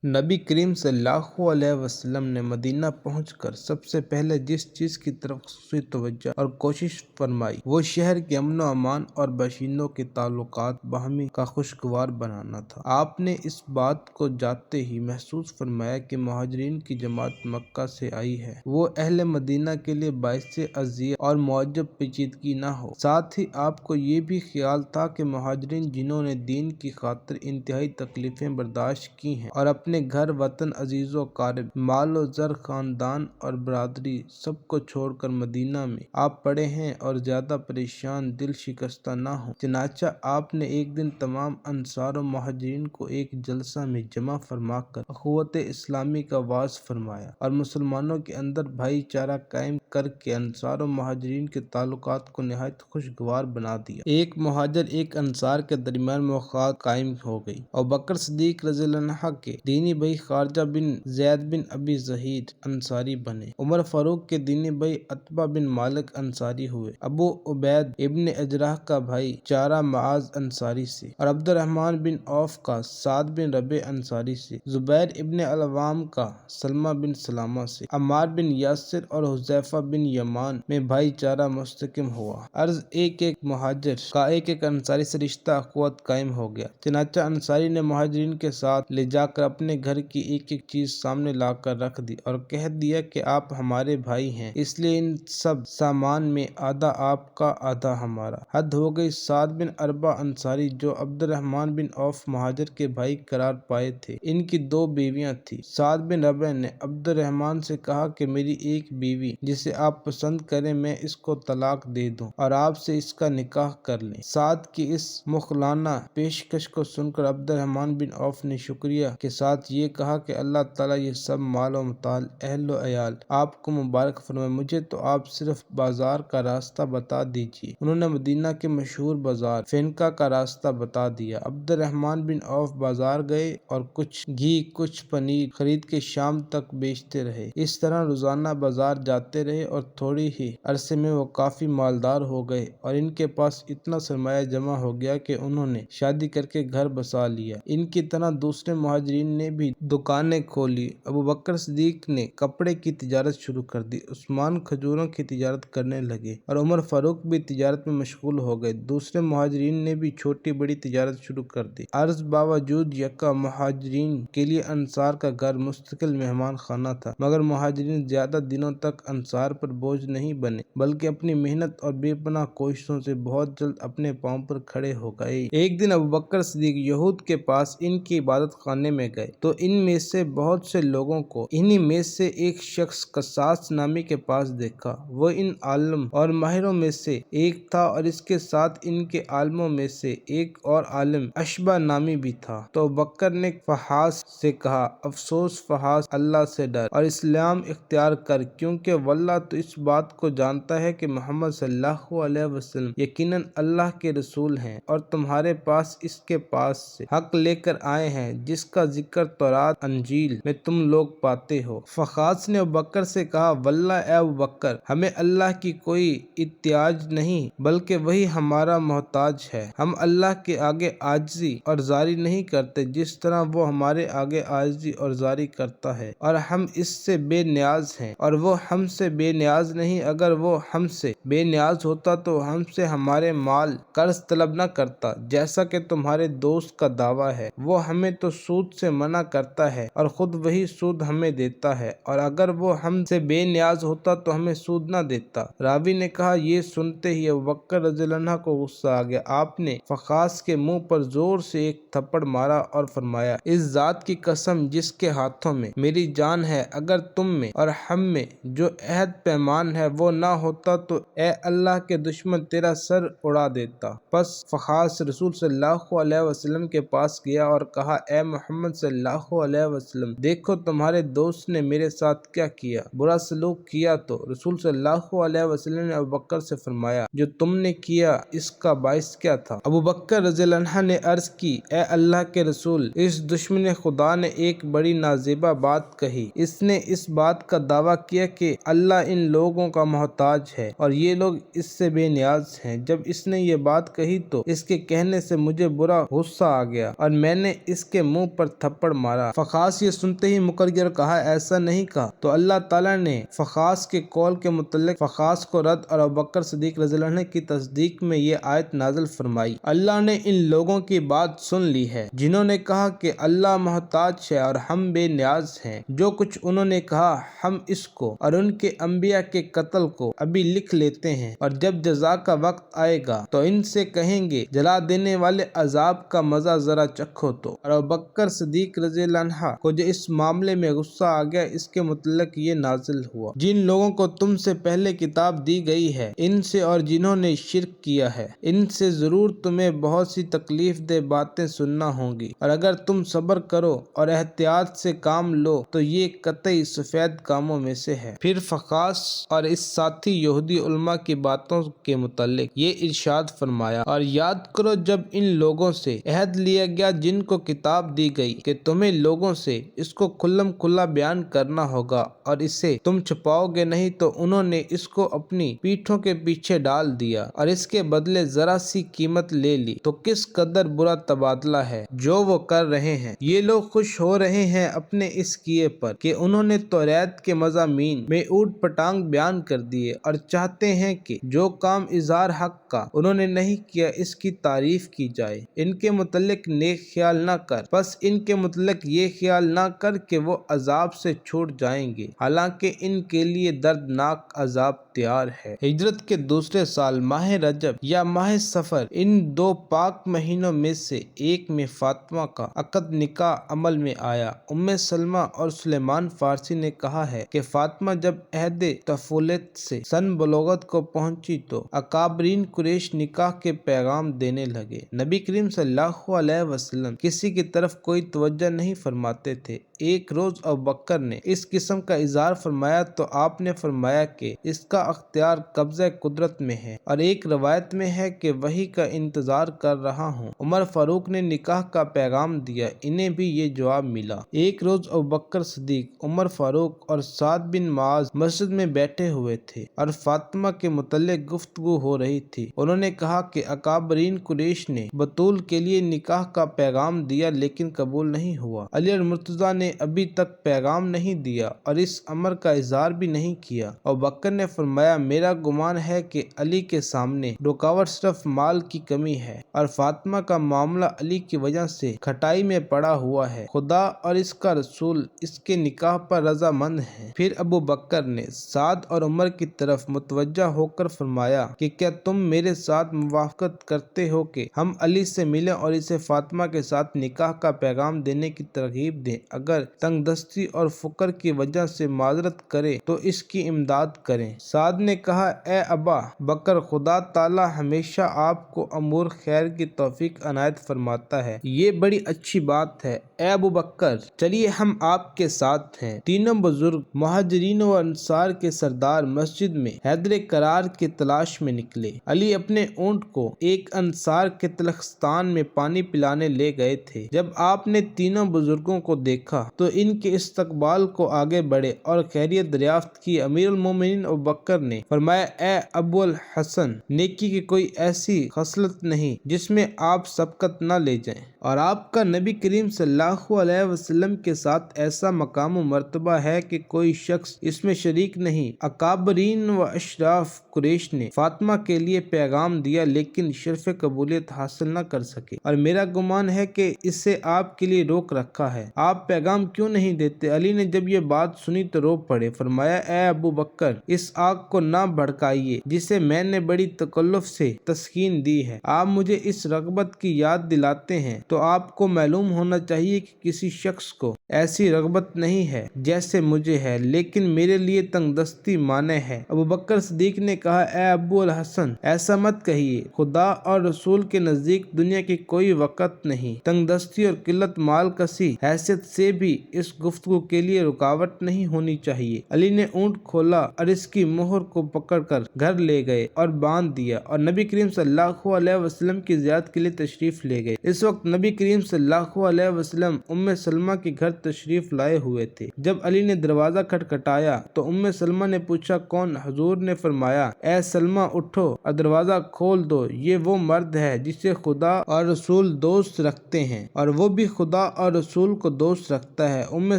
نبی کریم صلی اللہ علیہ وسلم نے مدینہ پہنچ کر سب سے پہلے جس چیز کی طرف خصوصی توجہ اور کوشش فرمائی وہ شہر کے امن و امان اور باشندوں کے تعلقات باہمی کا خوشگوار بنانا تھا۔ آپ نے اس بات کو جاتے ہی محسوس فرمایا کہ مہاجرین کی جماعت مکہ سے آئی ہے، وہ اہل مدینہ کے لیے باعث اذیت اور معجب پیچیدگی نہ ہو۔ ساتھ ہی آپ کو یہ بھی خیال تھا کہ مہاجرین جنہوں نے دین کی خاطر انتہائی تکلیفیں برداشت کی ہیں اور اپنے گھر وطن عزیز و اقارب مال و زر خاندان اور برادری سب کو چھوڑ کر مدینہ میں آپ پڑے ہیں اور زیادہ پریشان دل شکستہ نہ ہوں۔ چنانچہ آپ نے ایک دن تمام انصار و مہاجرین کو ایک جلسہ میں جمع فرما کر اخوت اسلامی کا وعظ فرمایا اور مسلمانوں کے اندر بھائی چارہ قائم کر کے انصار و مہاجرین کے تعلقات کو نہایت خوشگوار بنا دیا۔ ایک مہاجر ایک انصار کے درمیان موافقت قائم ہو گئی۔ ابوبکر صدیق رضی اللہ عنہ کے دینی بھائی خارجہ بن زید بن ابی ظہیر انصاری بنے، عمر فاروق کے دینی بھائی عتبہ بن مالک انصاری ہوئے، ابو عبید ابن اجرح کا بھائی چارہ معاذ انصاری سے اور عبد الرحمن بن عوف کا سعد بن ربیع انصاری سے، زبیر ابن العوام کا سلمہ بن سلامہ سے، عمار بن یاسر اور حذیفہ بن یمان میں بھائی چارہ مستحکم ہوا۔ عرض ایک مہاجر کا ایک انصاری سے رشتہ اخوت قائم ہو گیا۔ چنانچہ انصاری نے مہاجرین کے ساتھ لے جا کر اپنے گھر کی ایک چیز سامنے لا کر رکھ دی اور کہہ دیا کہ آپ ہمارے بھائی ہیں، اس لیے ان سب سامان میں آدھا آپ کا آدھا ہمارا۔ حد ہو گئی۔ سعد بن اربع انصاری جو عبد الرحمن بن عوف مہاجر کے بھائی قرار پائے تھے، ان کی 2 بیویاں تھیں۔ سعد بن ربیع نے عبد الرحمن سے کہا کہ میری ایک بیوی جسے آپ پسند کریں میں اس کو طلاق دے دوں اور آپ سے اس کا نکاح کر لیں۔ سعد کی اس مخلصانہ پیشکش کو سن کر عبد الرحمن بن عوف نے شکریہ کے ساتھ یہ کہا کہ اللہ تعالیٰ یہ سب مال و متاع اہل و عیال آپ کو مبارک فرمائے، مجھے تو آپ صرف بازار کا راستہ بتا دیجیے۔ انہوں نے مدینہ کے مشہور بازار فینکا کا راستہ بتا دیا۔ عبد الرحمن بن عوف بازار گئے اور کچھ گھی کچھ پنیر خرید کے شام تک بیچتے رہے۔ اس طرح روزانہ بازار جاتے رہے اور تھوڑی ہی عرصے میں وہ کافی مالدار ہو گئے اور ان کے پاس اتنا سرمایہ جمع ہو گیا کہ انہوں نے شادی کر کے گھر بسا لیا۔ ان کی طرح دوسرے مہاجرین نے بھی دکانیں کھولی۔ ابوبکر صدیق نے کپڑے کی تجارت شروع کر دی، عثمان کھجوروں کی تجارت کرنے لگے اور عمر فاروق بھی تجارت میں مشغول ہو گئے۔ دوسرے مہاجرین نے بھی چھوٹی بڑی تجارت شروع کر دی۔ عرض باوجود یکا مہاجرین کے لیے انصار کا گھر مستقل مہمان خانہ تھا، مگر مہاجرین زیادہ دنوں تک انصار پر بوجھ نہیں بنے بلکہ اپنی محنت اور بے پناہ کوششوں سے بہت جلد اپنے پاؤں پر کھڑے ہو گئے۔ ایک دن ابوبکر صدیق یہود کے پاس ان کی عبادت خانے میں گئے تو ان میں سے بہت سے لوگوں کو انہی میں سے ایک شخص قصاص نامی کے پاس دیکھا۔ وہ ان عالم اور ماہروں میں سے ایک تھا اور اس کے ساتھ ان کے عالموں میں سے ایک اور عالم اشبہ نامی بھی تھا۔ تو ابوبکر نے فحاص سے کہا، افسوس فحاص، اللہ سے ڈر اور اسلام اختیار کر، کیونکہ واللہ تو اس بات کو جانتا ہے کہ محمد صلی اللہ علیہ وسلم یقیناً اللہ کے رسول ہیں اور تمہارے پاس اس کے پاس سے حق لے کر آئے ہیں جس کا ذکر تورات انجیل میں تم لوگ پاتے ہو۔ فحاص نے ابوبکر سے کہا، واللہ اے ابوبکر، ہمیں اللہ کی کوئی احتیاج نہیں بلکہ وہی ہمارا محتاج ہے۔ ہم اللہ کے آگے عاجزی اور زاری نہیں کرتے جس طرح وہ ہمارے آگے عاجزی اور زاری کرتا ہے، اور ہم اس سے بے نیاز ہیں اور وہ ہم سے بے نیاز نہیں۔ اگر وہ ہم سے بے نیاز ہوتا تو ہم سے ہمارے مال قرض طلب نہ کرتا جیسا کہ تمہارے دوست کا دعویٰ ہے۔ وہ ہمیں تو سود سے منع کرتا ہے اور خود وہی سود ہمیں دیتا ہے، اور اگر وہ ہم سے بے نیاز ہوتا تو ہمیں سود نہ دیتا۔ راوی نے کہا، یہ سنتے ہی ابوبکر رضی اللہ عنہ کو غصہ آ گیا۔ آپ نے فحاص کے منہ پر زور سے ایک تھپڑ مارا اور فرمایا، اس ذات کی قسم جس کے ہاتھوں میں میری جان ہے، اگر تم میں اور ہم میں جو عہد پیمان ہے وہ نہ ہوتا تو اے اللہ کے دشمن تیرا سر اڑا دیتا۔ پس فحاص رسول صلی اللہ علیہ وسلم کے پاس گیا اور کہا، اے محمد صلی اللہ علیہ وسلم، دیکھو تمہارے دوست نے میرے ساتھ کیا کیا، برا سلوک کیا۔ تو رسول صلی اللہ علیہ وسلم نے ابوبکر سے فرمایا، جو تم نے کیا اس کا باعث کیا تھا؟ ابوبکر رضی اللہ عنہ نے عرض کی، اے اللہ کے رسول، اس دشمن خدا نے ایک بڑی نازیبا بات کہی۔ اس نے اس بات کا دعویٰ کیا کہ اللہ ان لوگوں کا محتاج ہے اور یہ لوگ اس سے بے نیاز ہیں۔ جب اس نے یہ بات کہی تو اس کے کہنے سے مجھے برا غصہ آ گیا اور میں نے اس کے منہ پر تھپڑ تھپڑ مارا۔ فخاس یہ سنتے ہی مکر گیا اور کہا ایسا نہیں کہا۔ تو اللہ تعالیٰ نے فخاس کے قول کے متعلق فخاس کو رد اور ابوبکر صدیق رضی اللہ عنہ کی تصدیق میں یہ آیت نازل فرمائی۔ اللہ نے ان لوگوں کی بات سن لی ہے جنہوں نے کہا کہ اللہ محتاج ہے اور ہم بے نیاز ہیں۔ جو کچھ انہوں نے کہا ہم اس کو اور ان کے انبیاء کے قتل کو ابھی لکھ لیتے ہیں، اور جب جزا کا وقت آئے گا تو ان سے کہیں گے جلا دینے والے عذاب کا مزہ ذرا چکھو تو۔ اور ابوبکر صدیق رضی اللہ عنہ کو جو اس معاملے میں غصہ آ گیا، اس کے متعلق یہ نازل ہوا، جن لوگوں کو تم سے پہلے کتاب دی گئی ہے ان سے اور جنہوں نے شرک کیا ہے ان سے ضرور تمہیں بہت سی تکلیف دہ باتیں سننا ہوں گی، اور اگر تم صبر کرو اور احتیاط سے کام لو تو یہ قطعی سفید کاموں میں سے ہے۔ پھر فخاس اور اس ساتھی یہودی علماء کی باتوں کے متعلق یہ ارشاد فرمایا، اور یاد کرو جب ان لوگوں سے عہد لیا گیا جن کو کتاب دی گئی کہ تمہیں لوگوں سے اس کو کھلم کھلا بیان کرنا ہوگا اور اسے تم چھپاؤ گے نہیں، تو انہوں نے اس کو اپنی پیٹھوں کے پیچھے ڈال دیا اور اس کے بدلے ذرا سی قیمت لے لی۔ تو کس قدر برا تبادلہ ہے جو وہ کر رہے ہیں۔ یہ لوگ خوش ہو رہے ہیں اپنے اس کیے پر کہ انہوں نے توریت کے مضامین میں اوٹ پٹانگ بیان کر دیے، اور چاہتے ہیں کہ جو کام اظہار حق کا انہوں نے نہیں کیا اس کی تعریف کی جائے۔ ان کے متعلق نیک خیال نہ کر، بس ان کے متعلق یہ خیال نہ کر کہ وہ عذاب سے چھوٹ جائیں گے، حالانکہ ان کے لیے دردناک عذاب تیار ہے۔ ہجرت کے دوسرے سال ماہ رجب یا ماہ صفر، ان دو پاک مہینوں میں سے ایک میں فاطمہ کا عقد نکاح عمل میں آیا۔ ام سلمہ اور سلیمان فارسی نے کہا ہے کہ فاطمہ جب عہد طفولت سے سن بلوغت کو پہنچی تو اکابرین قریش نکاح کے پیغام دینے لگے۔ نبی کریم صلی اللہ علیہ وسلم کسی کی طرف کوئی توجہ نہیں فرماتے تھے۔ ایک روز ابوبکر نے اس قسم کا اظہار فرمایا تو آپ نے فرمایا کہ اس کا اختیار قبضہ قدرت میں ہے، اور ایک روایت میں ہے کہ وحی کا انتظار کر رہا ہوں۔ عمر فاروق نے نکاح کا پیغام دیا، انہیں بھی یہ جواب ملا۔ ایک روز ابوبکر صدیق، عمر فاروق اور سعد بن معاذ مسجد میں بیٹھے ہوئے تھے اور فاطمہ کے متعلق گفتگو ہو رہی تھی۔ انہوں نے کہا کہ اکابرین قریش نے بطول کے لیے نکاح کا پیغام دیا لیکن قبول نہیں ہوا۔ علی اور مرتضیٰ نے ابھی تک پیغام نہیں دیا اور اس امر کا اظہار بھی نہیں کیا۔ ابوبکر نے فرمایا میرا گمان ہے کہ علی کے سامنے رکاوٹ صرف مال کی کمی ہے، اور فاطمہ کا معاملہ علی کی وجہ سے کھٹائی میں پڑا ہوا ہے۔ خدا اور اس کا رسول اس کے نکاح پر رضا مند ہیں۔ پھر ابوبکر نے سعد اور عمر کی طرف متوجہ ہو کر فرمایا کہ کیا تم میرے ساتھ موافقت کرتے ہو کہ ہم علی سے ملیں اور اسے فاطمہ کے ساتھ نکاح کا پیغام دینے کی ترغیب دیں؟ اگر تنگ دستی اور فقر کی وجہ سے معذرت کرے تو اس کی امداد کریں۔ سعد نے کہا اے ابا بکر، خدا تعالی ہمیشہ آپ کو امور خیر کی توفیق عنایت فرماتا ہے، یہ بڑی اچھی بات ہے۔ اے ابو بکر، چلیے ہم آپ کے ساتھ ہیں۔ تینوں بزرگ مہاجرین و انصار کے سردار مسجد میں حیدر قرار کی تلاش میں نکلے۔ علی اپنے اونٹ کو ایک انصار کے تلخستان میں پانی پلانے لے گئے تھے۔ جب آپ نے تینوں بزرگوں کو دیکھا تو ان کے استقبال کو آگے بڑھے اور خیریت دریافت کی۔ امیر المومنین ابوبکر نے فرمایا اے ابو الحسن، نیکی کی کوئی ایسی خصلت نہیں جس میں آپ سبقت نہ لے جائیں، اور آپ کا نبی کریم صلی اللہ علیہ وسلم کے ساتھ ایسا مقام و مرتبہ ہے کہ کوئی شخص اس میں شریک نہیں۔ اکابرین و اشراف قریش نے فاطمہ کے لیے پیغام دیا لیکن شرف قبولیت حاصل نہ کر سکے، اور میرا گمان ہے کہ اسے آپ کے لیے روک رکھا ہے۔ آپ پیغام کیوں نہیں دیتے؟ علی نے جب یہ بات سنی تو رو پڑے۔ فرمایا اے ابو بکر، اس آگ کو نہ بھڑکائیے جسے میں نے بڑی تکلف سے تسکین دی ہے۔ آپ مجھے اس رغبت کی یاد دلاتے ہیں تو آپ کو معلوم ہونا چاہیے کہ کسی شخص کو ایسی رغبت نہیں ہے جیسے مجھے ہے، لیکن میرے لیے تنگ دستی مانع ہے۔ ابو بکر صدیق نے کہا اے ابو الحسن، ایسا مت کہیے، خدا اور رسول کے نزدیک دنیا کی کوئی وقت نہیں، تنگ دستی اور قلت مال کسی حیثیت سے بھی اس گفتگو کے لیے رکاوٹ نہیں ہونی چاہیے۔ علی نے اونٹ کھولا اور اس کی مہر کو پکڑ کر گھر لے گئے اور باندھ دیا، اور نبی کریم صلی اللہ علیہ وسلم کی زیارت کے لیے تشریف لے گئے۔ اس وقت نبی کریم صلی اللہ علیہ وسلم ام سلمہ کے گھر تشریف لائے ہوئے تھے۔ جب علی نے دروازہ کھٹکھٹایا تو ام سلمہ نے پوچھا کون؟ حضور نے فرمایا اے سلمہ اٹھو اور دروازہ کھول دو، یہ وہ مرد ہے جسے خدا اور رسول دوست رکھتے ہیں، اور وہ بھی خدا اور رسول کو دوست رکھتا ہے۔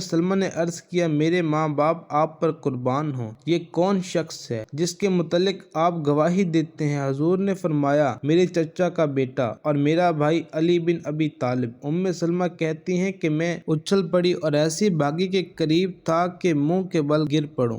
سلمہ نے عرض کیا میرے ماں باپ آپ پر قربان ہوں، یہ کون شخص ہے جس کے متعلق آپ گواہی دیتے ہیں؟ حضور نے فرمایا میرے چچا کا بیٹا اور میرا بھائی علی بن ابی طالب۔ سلمہ کہتی ہیں کہ میں اچھل پڑی اور ایسی بھاگی کے قریب تھا کہ منہ کے بل گر پڑوں۔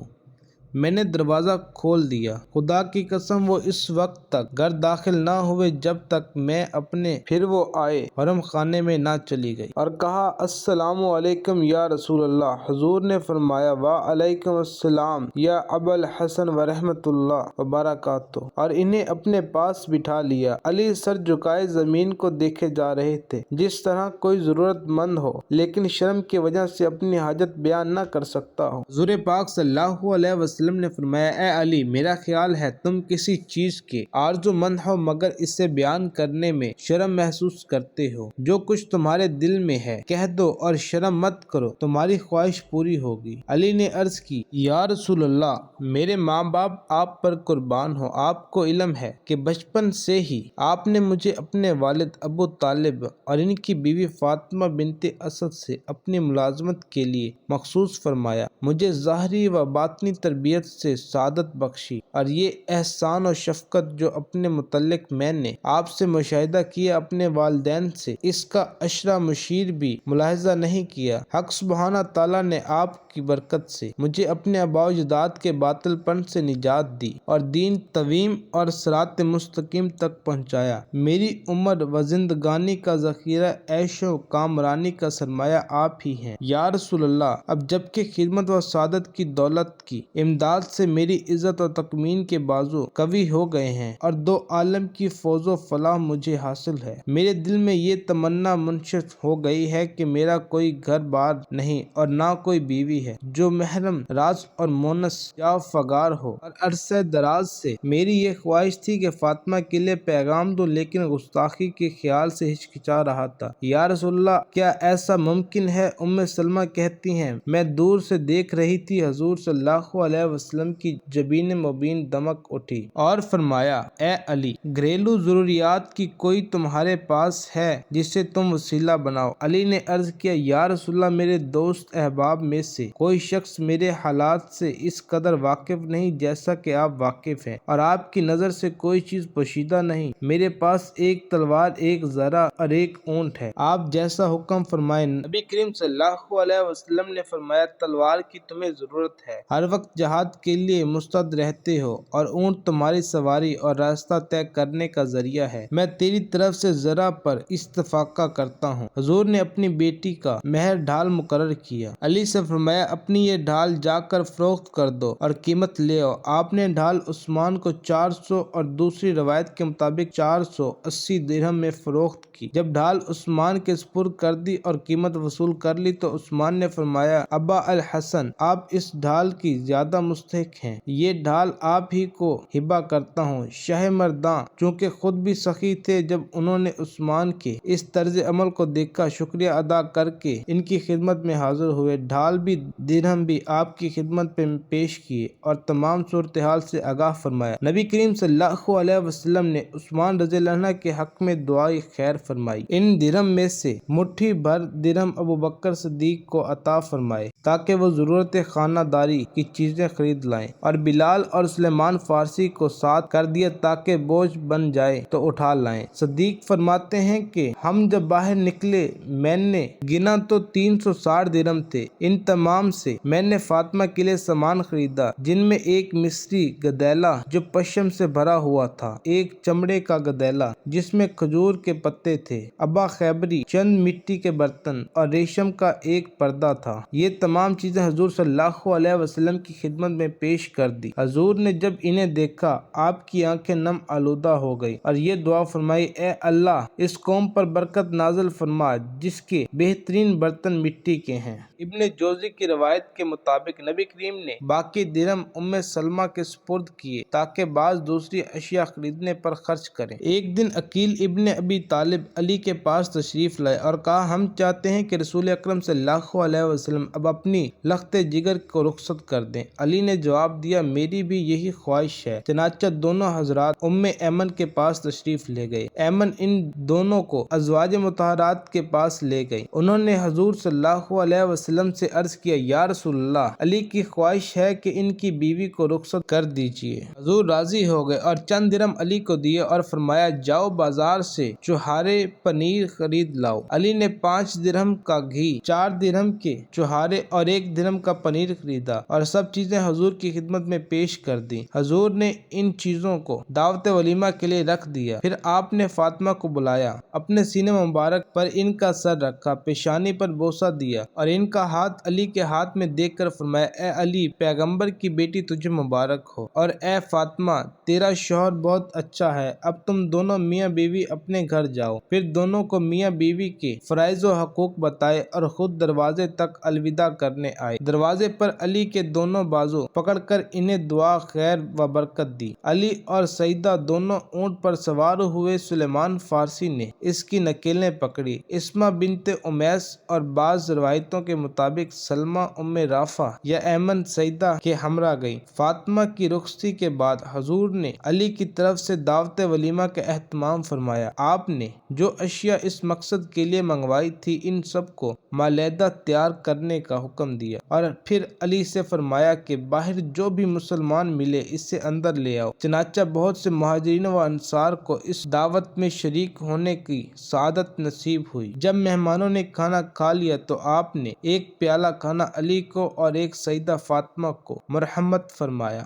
میں نے دروازہ کھول دیا، خدا کی قسم وہ اس وقت تک گھر داخل نہ ہوئے جب تک میں اپنے پھر وہ آئے حرم خانے میں نہ چلی گئی اور کہا السلام علیکم یا رسول اللہ۔ حضور نے فرمایا وعلیکم السلام یا ابا الحسن ورحمۃ اللہ وبرکاتہ، اور انہیں اپنے پاس بٹھا لیا۔ علی سر جھکائے زمین کو دیکھے جا رہے تھے، جس طرح کوئی ضرورت مند ہو لیکن شرم کی وجہ سے اپنی حاجت بیان نہ کر سکتا ہو۔ حضور پاک صلی اللہ علیہ وسلم نے فرمایا اے علی، میرا خیال ہے تم کسی چیز کے آرزو مند ہو مگر اسے بیان کرنے میں شرم محسوس کرتے ہو۔ جو کچھ تمہارے دل میں ہے کہہ دو اور شرم مت کرو، تمہاری خواہش پوری ہوگی۔ علی نے عرض کی یا رسول اللہ، میرے ماں باپ آپ پر قربان ہو، آپ کو علم ہے کہ بچپن سے ہی آپ نے مجھے اپنے والد ابو طالب اور ان کی بیوی فاطمہ بنت اسد سے اپنی ملازمت کے لیے مخصوص فرمایا، مجھے ظاہری و باطنی تربیت سے سعادت بخشی، اور یہ احسان و شفقت جو اپنے متعلق میں نے آپ سے مشاہدہ کیا اپنے والدین سے، اس کا عشرہ مشیر بھی ملاحظہ نہیں کیا۔ حق سبحانہ تعالیٰ نے آپ کی برکت سے مجھے اپنے آباء و اجداد کے باطل پن سے نجات دی اور دین قویم اور صراط مستقیم تک پہنچایا۔ میری عمر و زندگانی کا ذخیرہ عیش و کامرانی کا سرمایہ آپ ہی ہیں یا رسول اللہ۔ اب جبکہ خدمت و سعادت کی دولت کی امداد سے میری عزت و تکمین کے بازو قوی ہو گئے ہیں اور دو عالم کی فوز و فلاح مجھے حاصل ہے، میرے دل میں یہ تمنا منشف ہو گئی ہے کہ میرا کوئی گھر بار نہیں اور نہ کوئی بیوی ہے جو محرم راز اور مونس یا فگار ہو، اور عرصہ دراز سے میری یہ خواہش تھی کہ فاطمہ کے لیے پیغام دوں لیکن گستاخی کے خیال سے ہچکچا رہا تھا۔ یا رسول اللہ، کیا ایسا ممکن ہے؟ سلمہ کہتی ہیں میں دور سے دیکھ رہی تھی، حضور صلی اللہ علیہ وسلم کی جبین مبین دمک اٹھی اور فرمایا اے علی، گھریلو ضروریات کی کوئی تمہارے پاس ہے جسے تم وسیلہ بناؤ؟ علی نے عرض کیا یا رسول اللہ، میرے دوست احباب میں سے کوئی شخص میرے حالات سے اس قدر واقف نہیں جیسا کہ آپ واقف ہیں، اور آپ کی نظر سے کوئی چیز پوشیدہ نہیں۔ میرے پاس ایک تلوار، ایک زرہ اور ایک اونٹ ہے، آپ جیسا حکم فرمائیں۔ نبی کریم صلی اللہ علیہ وسلم نے فرمایا تلوار کی تمہیں ضرورت ہے، ہر وقت جہاد کے لیے مستعد رہتے ہو، اور اونٹ تمہاری سواری اور راستہ طے کرنے کا ذریعہ ہے۔ میں تیری طرف سے زرہ پر استفاقہ کرتا ہوں۔ حضور نے اپنی بیٹی کا مہر ڈھال مقرر کیا۔ علی سے فرمایا اپنی یہ ڈھال جا کر فروخت کر دو اور قیمت لے آؤ۔ آپ نے ڈھال عثمان کو 400 اور دوسری روایت کے مطابق 480 درہم میں فروخت کی۔ جب ڈھال عثمان کے سپرد کر دی اور قیمت وصول کر لی تو عثمان نے فرمایا ابا الحسن، آپ اس ڈھال کی زیادہ مستحق ہیں، یہ ڈھال آپ ہی کو ہبہ کرتا ہوں۔ شاہ مردان چونکہ خود بھی سخی تھے، جب انہوں نے عثمان کے اس طرز عمل کو دیکھا شکریہ ادا کر کے ان کی خدمت میں حاضر ہوئے، ڈھال بھی درہم بھی آپ کی خدمت میں پیش کیے اور تمام صورتحال سے آگاہ فرمایا۔ نبی کریم صلی اللہ علیہ وسلم نے عثمان رضی اللہ عنہ کے حق میں دعائے خیر فرمائی۔ ان درہم میں سے مٹھی بھر درہم ابو بکر صدیق کو عطا فرمائے تاکہ وہ ضرورت خانہ داری کی چیزیں خرید لائیں، اور بلال اور سلیمان فارسی کو ساتھ کر دیا تاکہ بوجھ بن جائے تو اٹھا لائیں۔ صدیق فرماتے ہیں کہ ہم جب باہر نکلے میں نے گنا تو 360 درہم تھے، ان تمام سے میں نے فاطمہ کے لیے سامان خریدا جن میں ایک مصری گدیلا جو پشم سے بھرا ہوا تھا، ایک چمڑے کا گدیلا جس میں کھجور کے پتے تھے، ابا خیبری، چند مٹی کے برتن اور ریشم کا ایک پردہ تھا۔ یہ تمام چیزیں حضور صلی اللہ علیہ وسلم کی خدمت میں پیش کر دی۔ حضور نے جب انہیں دیکھا آپ کی آنکھیں نم آلودہ ہو گئی اور یہ دعا فرمائی اے اللہ، اس قوم پر برکت نازل فرما جس کے بہترین برتن مٹی کے ہیں۔ ابن جوزی کی روایت کے مطابق نبی کریم نے باقی درہم سلمہ کے سپرد کیے تاکہ بعض دوسری اشیاء خریدنے پر خرچ کریں۔ ایک دن عقیل ابن ابی طالب علی کے پاس تشریف لائے اور کہا ہم چاہتے ہیں کہ رسول اکرم صلی اللہ علیہ وسلم اب اپنی لخت جگر کو رخصت کر دیں۔ علی علی نے جواب دیا میری بھی یہی خواہش ہے۔ چنانچہ دونوں حضرات ایمن کے پاس تشریف لے گئے۔ ایمن ان دونوں کو ازواج مطہرات کے پاس لے گئی۔ انہوں نے حضور صلی اللہ علیہ وسلم سے عرض کیا یا رسول اللہ، علی کی خواہش ہے کہ ان کی بیوی کو رخصت کر دیجیے۔ حضور راضی ہو گئے اور چند درہم علی کو دیے اور فرمایا جاؤ بازار سے چوہارے پنیر خرید لاؤ۔ علی نے 5 درہم کا گھی، 4 درہم کے چوہارے اور 1 درہم کا پنیر خریدا اور سب چیزیں حضور کی خدمت میں پیش کر دیں۔ حضور نے ان چیزوں کو دعوت ولیمہ کے لیے رکھ دیا۔ پھر آپ نے فاطمہ کو بلایا، اپنے سینے مبارک پر ان کا سر رکھا، پیشانی پر بوسہ دیا اور ان کا ہاتھ علی کے ہاتھ میں دیکھ کر فرمایا اے علی، پیغمبر کی بیٹی تجھے مبارک ہو، اور اے فاطمہ تیرا شوہر بہت اچھا ہے، اب تم دونوں میاں بیوی اپنے گھر جاؤ۔ پھر دونوں کو میاں بیوی کے فرائض و حقوق بتائے اور خود دروازے تک الوداع کرنے آئے۔ دروازے پر علی کے دونوں بازو پکڑ کر انہیں دعا خیر و برکت دی۔ علی اور سیدہ دونوں اونٹ پر سوار ہوئے۔ سلیمان فارسی نے اس کی نکیلیں پکڑی۔ اسمہ بنت امیس اور بعض روایتوں کے مطابق سلمہ رافع یا ایمن سیدہ کے ہمراہ گئی۔ فاطمہ کی رخصتی کے بعد حضور نے علی کی طرف سے دعوت ولیمہ کا اہتمام فرمایا۔ آپ نے جو اشیاء اس مقصد کے لیے منگوائی تھی ان سب کو مالیدہ تیار کرنے کا حکم دیا اور پھر علی سے فرمایا کہ باہر جو بھی مسلمان ملے اسے اندر لے آؤ۔ چنانچہ بہت سے مہاجرین و انصار کو اس دعوت میں شریک ہونے کی سعادت نصیب ہوئی۔ جب مہمانوں نے کھانا کھا لیا تو آپ نے ایک پیالہ کھانا علی کو اور ایک سیدہ فاطمہ کو مرحمت فرمایا۔